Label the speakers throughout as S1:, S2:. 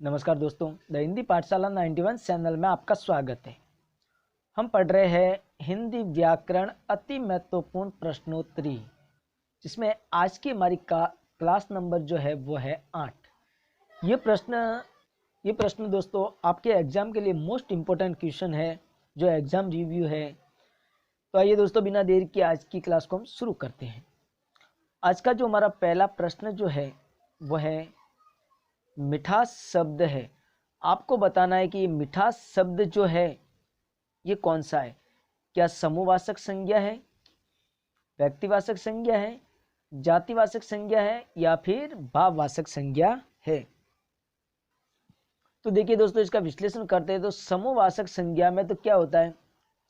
S1: नमस्कार दोस्तों, द हिंदी पाठशाला 91 चैनल में आपका स्वागत है। हम पढ़ रहे हैं हिंदी व्याकरण अति महत्वपूर्ण प्रश्नोत्तरी, जिसमें आज की हमारी क्लास नंबर जो है वो है 8। ये प्रश्न दोस्तों आपके एग्जाम के लिए मोस्ट इम्पोर्टेंट क्वेश्चन है, जो एग्जाम रिव्यू है। तो आइए दोस्तों, बिना देर के आज की क्लास को हम शुरू करते हैं। आज का जो हमारा पहला प्रश्न जो है वो है मिठास शब्द है। आपको बताना है कि मिठास शब्द जो है ये कौन सा है। क्या समूहवाचक संज्ञा है, व्यक्तिवाचक संज्ञा है, जातिवाचक संज्ञा है या फिर भाववाचक संज्ञा है। तो देखिए दोस्तों, इसका विश्लेषण करते हैं तो समूहवाचक संज्ञा में तो क्या होता है,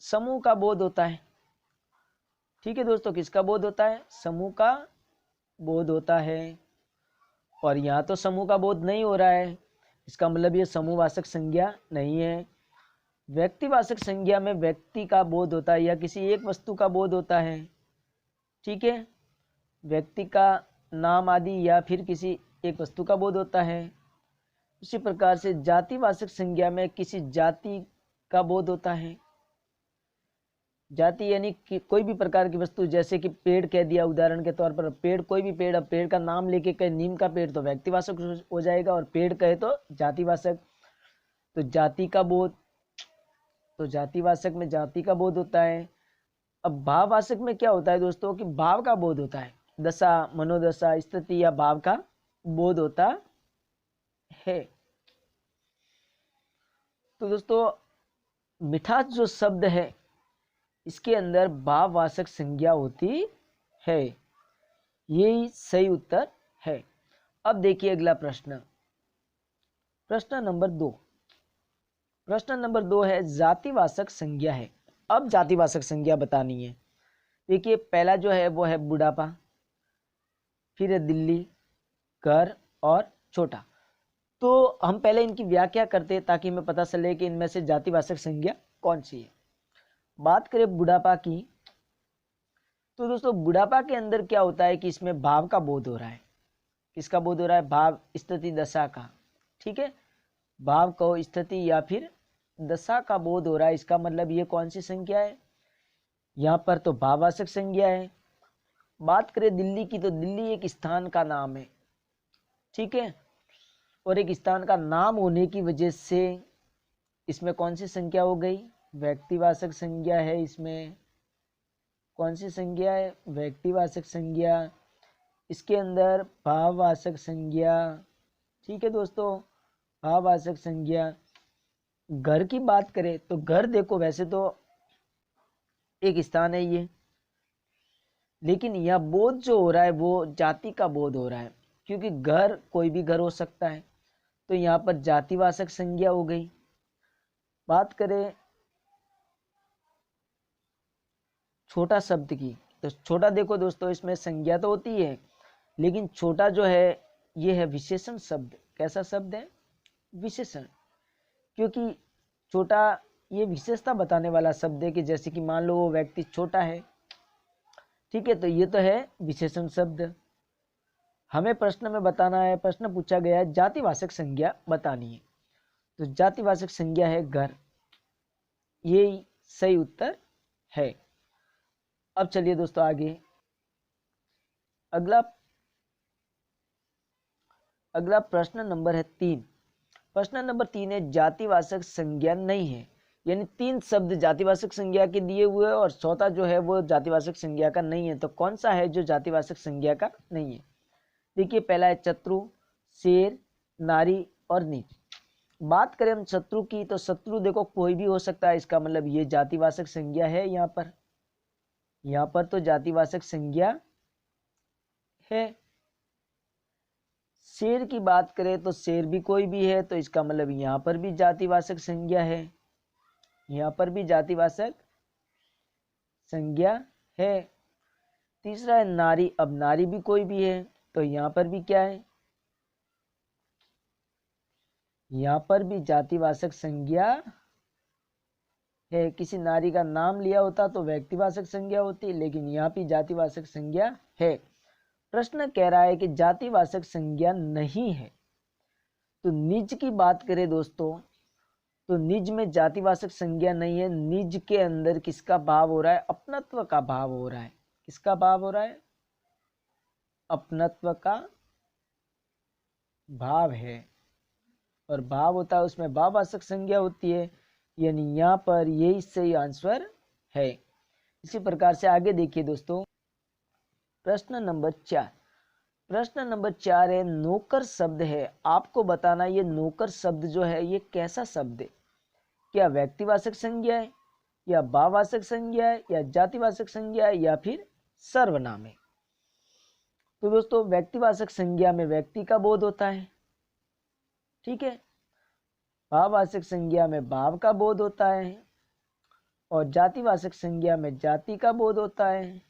S1: समूह का बोध होता है। ठीक है दोस्तों, किसका बोध होता है, समूह का बोध होता है। और यहाँ तो समूह का बोध नहीं हो रहा है, इसका मतलब ये समूहवाचक संज्ञा नहीं है। व्यक्तिवाचक संज्ञा में व्यक्ति का बोध होता है या किसी एक वस्तु का बोध होता है। ठीक है, व्यक्ति का नाम आदि या फिर किसी एक वस्तु का बोध होता है। उसी प्रकार से जातिवाचक संज्ञा में किसी जाति का बोध होता है। जाति यानी कि कोई भी प्रकार की वस्तु, जैसे कि पेड़ कह दिया उदाहरण के तौर पर, पेड़ कोई भी पेड़, अब पेड़ का नाम लेके कहे नीम का पेड़ तो व्यक्तिवाचक हो जाएगा, और पेड़ कहे तो जातिवाचक। तो जाति का बोध, तो जातिवाचक में जाति का बोध होता है। अब भाववाचक में क्या होता है दोस्तों, कि भाव का बोध होता है, दशा, मनोदशा, स्थिति या भाव का बोध होता है। तो दोस्तों मिठास जो शब्द है इसके अंदर भाववाचक संज्ञा होती है, यही सही उत्तर है। अब देखिए अगला प्रश्न, प्रश्न नंबर 2। प्रश्न नंबर 2 है जातिवाचक संज्ञा है। अब जातिवाचक संज्ञा बतानी है। देखिए पहला जो है वो है बुढ़ापा, फिर है दिल्ली, घर और छोटा। तो हम पहले इनकी व्याख्या करते हैं ताकि हमें पता चले कि इनमें से जातिवाचक संज्ञा कौन सी है। बात करें बुढ़ापा की, तो दोस्तों बुढ़ापा के अंदर क्या होता है कि इसमें भाव का बोध हो रहा है। किसका बोध हो रहा है, भाव, स्थिति, दशा का। ठीक है, भाव को, स्थिति या फिर दशा का बोध हो रहा है। इसका मतलब ये कौन सी संज्ञा है, यहाँ पर तो भाववाचक संज्ञा है। बात करें दिल्ली की, तो दिल्ली एक स्थान का नाम है। ठीक है, और एक स्थान का नाम होने की वजह से इसमें कौन सी संज्ञा हो गई, व्यक्तिवाचक संज्ञा है। इसमें कौन सी संज्ञा है, व्यक्तिवाचक संज्ञा। इसके अंदर भाववाचक संज्ञा। ठीक है दोस्तों, भाववाचक संज्ञा। घर की बात करें तो घर देखो वैसे तो एक स्थान है ये, लेकिन यह बोध जो हो रहा है वो जाति का बोध हो रहा है, क्योंकि घर कोई भी घर हो सकता है। तो यहाँ पर जातिवाचक संज्ञा हो गई। बात करें छोटा शब्द की, तो छोटा देखो दोस्तों, इसमें संज्ञा तो होती है, लेकिन छोटा जो है ये है विशेषण शब्द। कैसा शब्द है, विशेषण। क्योंकि छोटा ये विशेषता बताने वाला शब्द है, कि जैसे कि मान लो वो व्यक्ति छोटा है। ठीक है, तो ये तो है विशेषण शब्द। हमें प्रश्न में बताना है, प्रश्न पूछा गया है जातिवाचक संज्ञा बतानी है। तो जातिवाचक संज्ञा है घर, ये सही उत्तर है। अब चलिए दोस्तों आगे, अगला प्रश्न नंबर है 3। प्रश्न नंबर 3 है जातिवाचक संज्ञा नहीं है। यानी 3 शब्द जातिवाचक संज्ञा के दिए हुए हैं और चौथा जो है वो जातिवाचक संज्ञा का नहीं है। तो कौन सा है जो जातिवाचक संज्ञा का नहीं है। देखिए पहला है शत्रु, शेर, नारी और नीच। बात करें हम शत्रु की, तो शत्रु देखो कोई भी हो सकता है, इसका मतलब ये जातिवाचक संज्ञा है। यहाँ पर तो जातिवाचक संज्ञा है। शेर की बात करें तो शेर भी कोई भी है, तो इसका मतलब यहाँ पर भी जातिवाचक संज्ञा है। यहाँ पर भी जातिवाचक संज्ञा है। तीसरा है नारी। अब नारी भी कोई भी है, तो यहाँ पर भी क्या है, यहाँ पर भी जातिवाचक संज्ञा है। किसी नारी का नाम लिया होता तो व्यक्तिवाचक संज्ञा होती, लेकिन यहाँ भी जातिवाचक संज्ञा है। प्रश्न कह रहा है कि जातिवाचक संज्ञा नहीं है, तो निज की बात करें दोस्तों, तो निज में जातिवाचक संज्ञा नहीं है। निज के अंदर किसका भाव हो रहा है? अपनत्व का भाव हो रहा है। किसका भाव हो रहा है? अपनत्व का भाव है। और भाव होता है उसमें भाववाचक संज्ञा होती है, यानी यहाँ पर यही सही आंसर है। इसी प्रकार से आगे देखिए दोस्तों, प्रश्न नंबर 4। प्रश्न नंबर 4 है, नौकर शब्द है, आपको बताना ये नौकर शब्द जो है ये कैसा शब्द है? क्या व्यक्तिवाचक संज्ञा है, या भाववाचक संज्ञा है, या जातिवाचक संज्ञा है, या फिर सर्वनाम है? तो दोस्तों व्यक्तिवाचक संज्ञा में व्यक्ति का बोध होता है, ठीक है। भाववाचक संज्ञा में भाव का बोध होता है, और जातिवाचक संज्ञा में जाति का बोध होता है।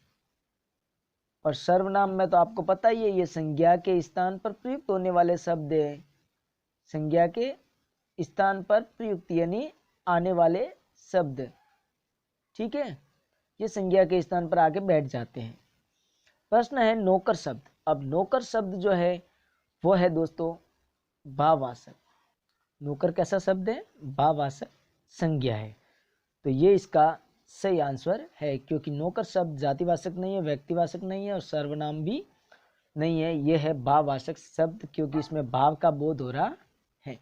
S1: और सर्वनाम में तो आपको पता ही है, ये संज्ञा के स्थान पर प्रयुक्त होने वाले शब्द है। संज्ञा के स्थान पर प्रयुक्त यानी आने वाले शब्द, ठीक है, ये संज्ञा के स्थान पर आके बैठ जाते हैं। प्रश्न है नौकर शब्द। अब नौकर शब्द जो है वो है दोस्तों भाववाचक। नौकर कैसा शब्द है? भाववाचक संज्ञा है। तो ये इसका सही आंसर है, क्योंकि नौकर शब्द जातिवाचक नहीं है, व्यक्तिवाचक नहीं है, और सर्वनाम भी नहीं है। यह है भाववाचक शब्द, क्योंकि इसमें भाव का बोध हो रहा है।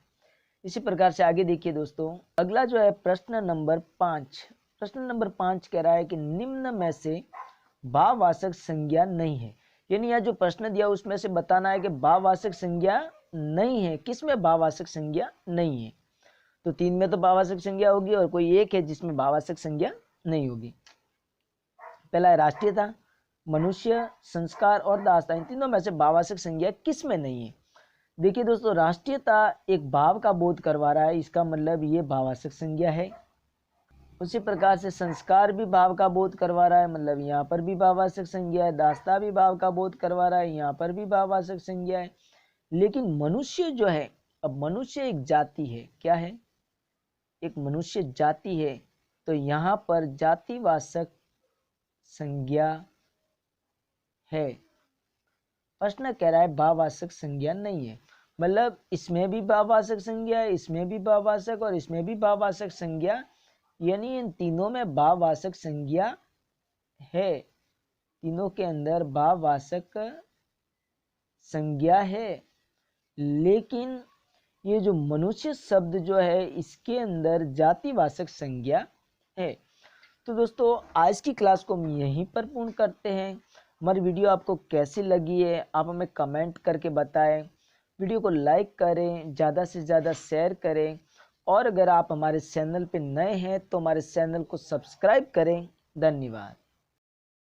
S1: इसी प्रकार से आगे देखिए दोस्तों, अगला जो है प्रश्न नंबर 5। प्रश्न नंबर 5 कह रहा है कि निम्न में से भाववाचक संज्ञा नहीं है। यानी यह जो प्रश्न दिया उसमें से बताना है कि भाववाचक संज्ञा नहीं है। किसमें भाववाचक संज्ञा नहीं है? तो 3 में तो भाववाचक संज्ञा होगी, और कोई एक है जिसमें भाववाचक संज्ञा नहीं होगी। पहला है राष्ट्रीयता, मनुष्य, संस्कार और दासता। इन तीनों में से भाववाचक संज्ञा किस में नहीं है? देखिए दोस्तों, राष्ट्रीयता एक भाव का बोध करवा रहा है, इसका मतलब ये भाववाचक संज्ञा है। उसी प्रकार से संस्कार भी भाव का बोध करवा रहा है, मतलब यहाँ पर भी भाववाचक संज्ञा है। दासता भी भाव का बोध करवा रहा है, यहाँ पर भी भाववाचक संज्ञा है। लेकिन मनुष्य जो है, अब मनुष्य एक जाति है, क्या है? एक मनुष्य जाति है, तो यहाँ पर जातिवाचक संज्ञा है। प्रश्न कह रहा है भाववाचक संज्ञा नहीं है, मतलब इसमें भी भाववाचक संज्ञा है, इसमें भी भाववाचक, और इसमें भी भाववाचक संज्ञा, यानी इन तीनों में भाववाचक संज्ञा है। तीनों के अंदर भाववाचक संज्ञा है। लेकिन ये जो मनुष्य शब्द जो है इसके अंदर जातिवाचक संज्ञा है। तो दोस्तों आज की क्लास को हम यहीं पर पूर्ण करते हैं। हमारी वीडियो आपको कैसी लगी है आप हमें कमेंट करके बताएं। वीडियो को लाइक करें, ज़्यादा से ज़्यादा शेयर करें, और अगर आप हमारे चैनल पे नए हैं तो हमारे चैनल को सब्सक्राइब करें। धन्यवाद।